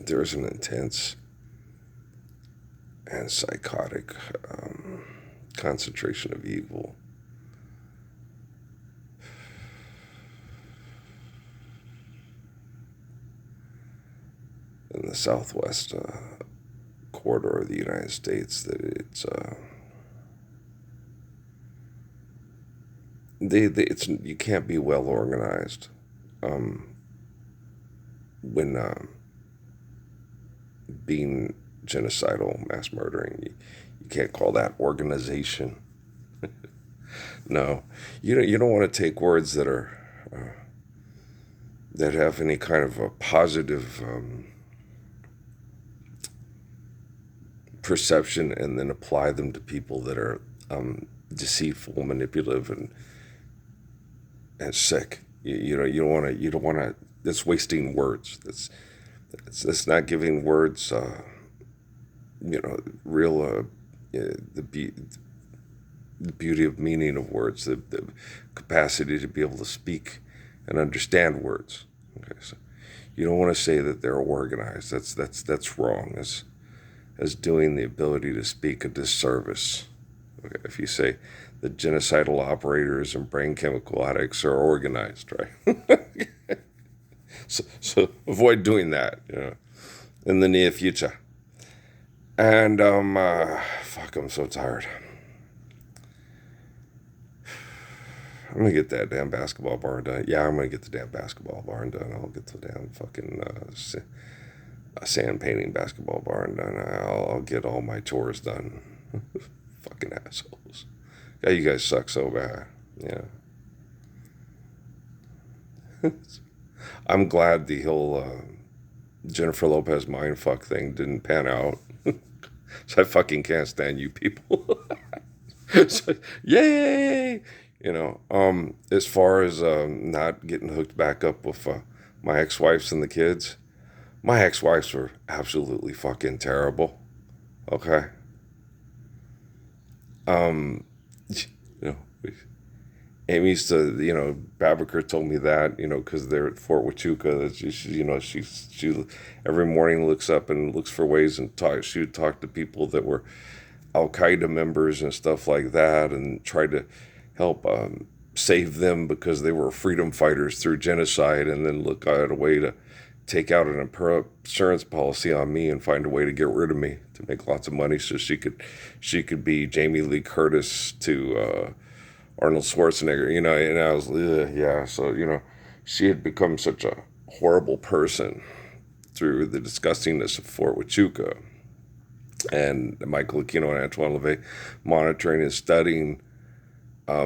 there's an intense and psychotic concentration of evil in the southwest corridor of the United States that it's you can't be well organized when being genocidal, mass murdering. You can't call that organization. No, you don't want to take words that are that have any kind of a positive perception and then apply them to people that are deceitful, manipulative, and sick. You don't want to. That's wasting words. That's not giving words. Real the beauty of meaning of words, the capacity to be able to speak and understand words. Okay, so you don't want to say that they're organized. That's wrong. As doing the ability to speak a disservice. Okay, if you say the genocidal operators and brain chemical addicts are organized, right? so avoid doing that, in the near future. And fuck, I'm so tired. I'm gonna get that damn basketball barn done. Yeah, I'm gonna get the damn basketball barn done. I'll get the damn fucking sand painting basketball barn done. I'll get all my chores done. Fucking assholes. Yeah, you guys suck so bad. Yeah. I'm glad the whole Jennifer Lopez mindfuck thing didn't pan out. So I fucking can't stand you people. So, yay! As far as not getting hooked back up with my ex-wives and the kids, my ex-wives were absolutely fucking terrible. Okay. You know, Amy used to, Babaker told me that, because they're at Fort Huachuca, that she every morning looks up and looks for ways and she would talk to people that were Al Qaeda members and stuff like that, and try to help save them because they were freedom fighters through genocide, and then look at a way to take out an insurance policy on me and find a way to get rid of me to make lots of money so she could be Jamie Lee Curtis to Arnold Schwarzenegger, and I was, yeah, so, she had become such a horrible person through the disgustingness of Fort Huachuca, and Michael Aquino and Antoine LaVey monitoring and studying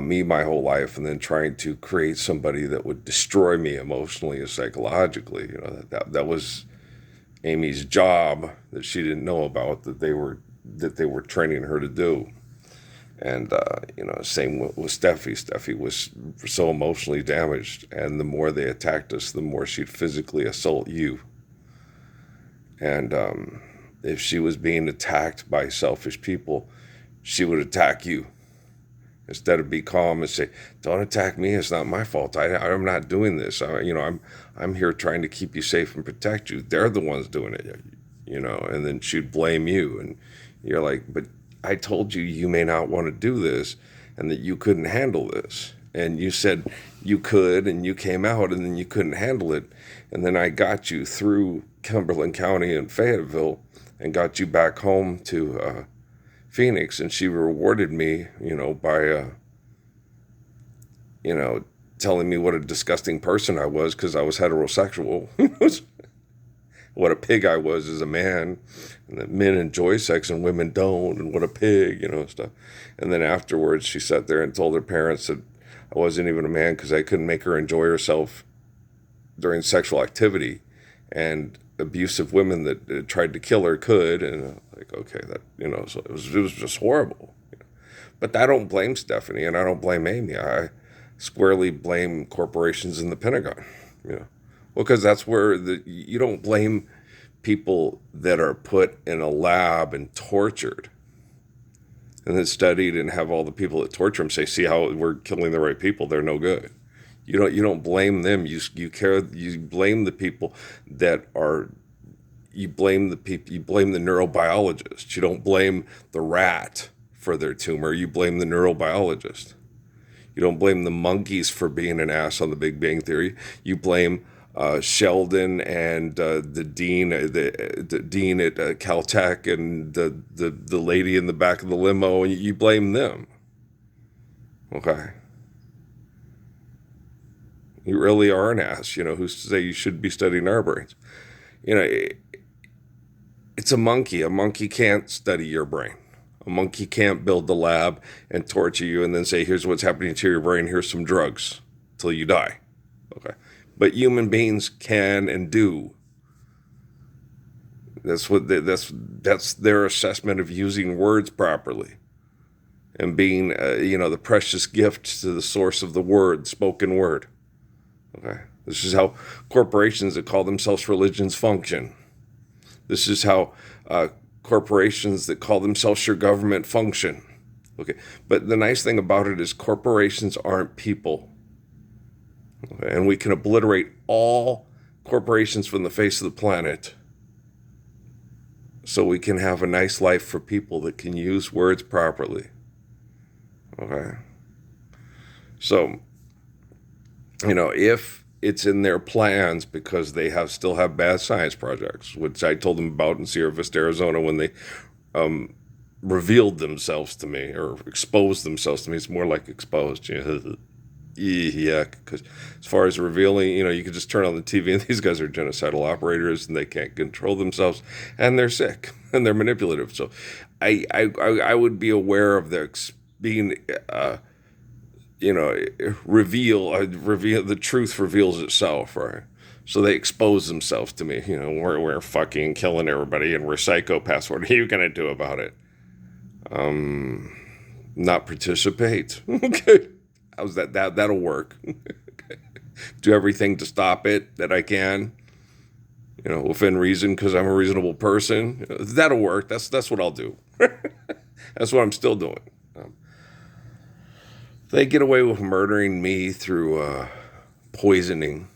me my whole life, and then trying to create somebody that would destroy me emotionally and psychologically. That was Amy's job that she didn't know about, that they were training her to do. And, same with Steffi. Steffi was so emotionally damaged, and the more they attacked us, the more she'd physically assault you. And if she was being attacked by selfish people, she would attack you. Instead of be calm and say, "Don't attack me. It's not my fault. I'm not doing this. I'm here trying to keep you safe and protect you. They're the ones doing it, And then she'd blame you, and you're like, "But I told you may not want to do this, and that you couldn't handle this. And you said you could, and you came out, and then you couldn't handle it. And then I got you through Cumberland County and Fayetteville, and got you back home to Phoenix, and she rewarded me, by, telling me what a disgusting person I was because I was heterosexual, what a pig I was as a man, and that men enjoy sex and women don't, and what a pig, stuff. And then afterwards, she sat there and told her parents that I wasn't even a man because I couldn't make her enjoy herself during sexual activity, and abusive women that tried to kill her could, and okay, that, so it was just horrible. But I don't blame Stephanie, and I don't blame Amy. I squarely blame corporations in the Pentagon, Well, because that's where you don't blame people that are put in a lab and tortured, and then studied, and have all the people that torture them say, "See how we're killing the right people? They're no good." You don't blame them. You blame the people that are you blame the people, you blame the neurobiologist. You don't blame the rat for their tumor. You blame the neurobiologist. You don't blame the monkeys for being an ass on the Big Bang Theory. You blame Sheldon and the dean at Caltech and the lady in the back of the limo, and you blame them. Okay. You really are an ass, who's to say you should be studying our brains? It's a monkey. A monkey can't study your brain. A monkey can't build the lab and torture you and then say, here's what's happening to your brain, here's some drugs till you die. Okay. But human beings can and do. That's their assessment of using words properly and being, the precious gift to the source of the word, spoken word. Okay. This is how corporations that call themselves religions function. This is how corporations that call themselves your government function. Okay. But the nice thing about it is corporations aren't people. Okay. And we can obliterate all corporations from the face of the planet so we can have a nice life for people that can use words properly. Okay. So, if it's in their plans because they still have bad science projects, which I told them about in Sierra Vista, Arizona, when they revealed themselves to me or exposed themselves to me. It's more like exposed. Yeah, because as far as revealing, you could just turn on the TV and these guys are genocidal operators and they can't control themselves and they're sick and they're manipulative. So I would be aware of their being... reveal the truth reveals itself, right? So they expose themselves to me. We're fucking killing everybody and we're psychopaths. What are you gonna do about it? Not participate. Okay, how's that? That'll work. Do everything to stop it that I can. Within reason, because I'm a reasonable person. That'll work. That's what I'll do. That's what I'm still doing. They get away with murdering me through poisoning.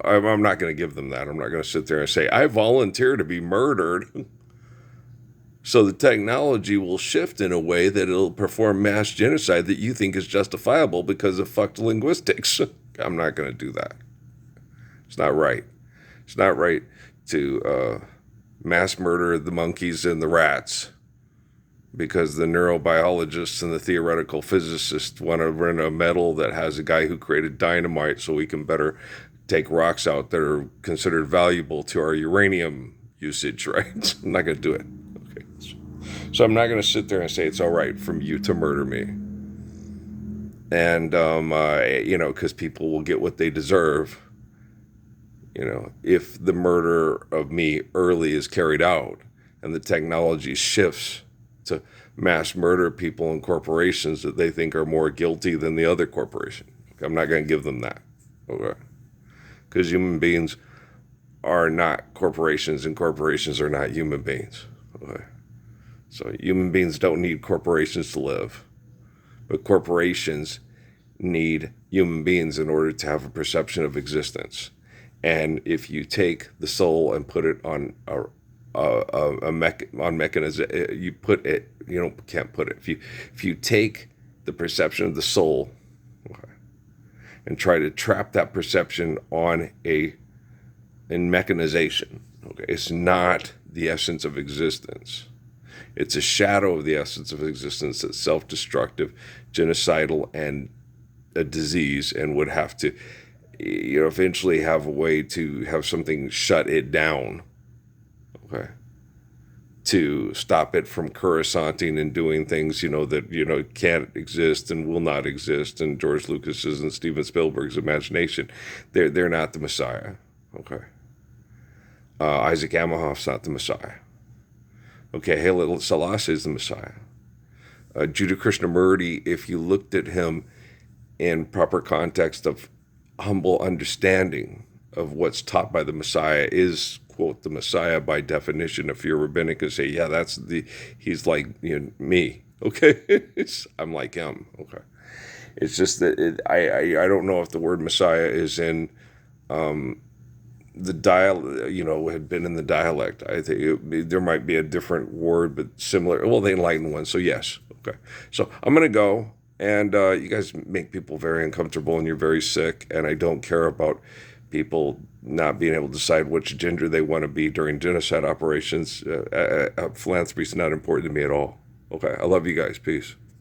I'm not going to give them that. I'm not going to sit there and say, I volunteer to be murdered. So the technology will shift in a way that it'll perform mass genocide that you think is justifiable because of fucked linguistics. I'm not going to do that. It's not right. It's not right to mass murder the monkeys and the rats because the neurobiologists and the theoretical physicists want to run a metal that has a guy who created dynamite so we can better take rocks out that are considered valuable to our uranium usage, right? I'm not going to do it. Okay. So I'm not going to sit there and say it's all right for you to murder me. And, because people will get what they deserve, if the murder of me early is carried out and the technology shifts to mass murder people and corporations that they think are more guilty than the other corporation. I'm not going to give them that. Okay. Because human beings are not corporations and corporations are not human beings. Okay. So human beings don't need corporations to live. But corporations need human beings in order to have a perception of existence. And if you take the soul and put it on on mechanism, you put it. Can't put it. If you take the perception of the soul, okay, and try to trap that perception in mechanization, okay, it's not the essence of existence. It's a shadow of the essence of existence that's self-destructive, genocidal, and a disease, and would have to, eventually have a way to have something shut it down. Okay. To stop it from coruscanting and doing things, that, can't exist and will not exist. And George Lucas's and Steven Spielberg's imagination, they're not the Messiah. Okay. Isaac Asimov's not the Messiah. Okay, Haile Selassie is the Messiah. Judah Krishnamurti, if you looked at him in proper context of humble understanding of what's taught by the Messiah, is, quote, the Messiah by definition. If you're rabbinic and say, yeah, he's like me. Okay, I'm like him. Okay, it's just that I don't know if the word Messiah is in the dial, had been in the dialect. I think there might be a different word, but similar. Well, the enlightened one. So yes, okay. So I'm gonna go, and you guys make people very uncomfortable, and you're very sick, and I don't care about people not being able to decide which gender they want to be during genocide operations. Philanthropy is not important to me at all. Okay, I love you guys. Peace.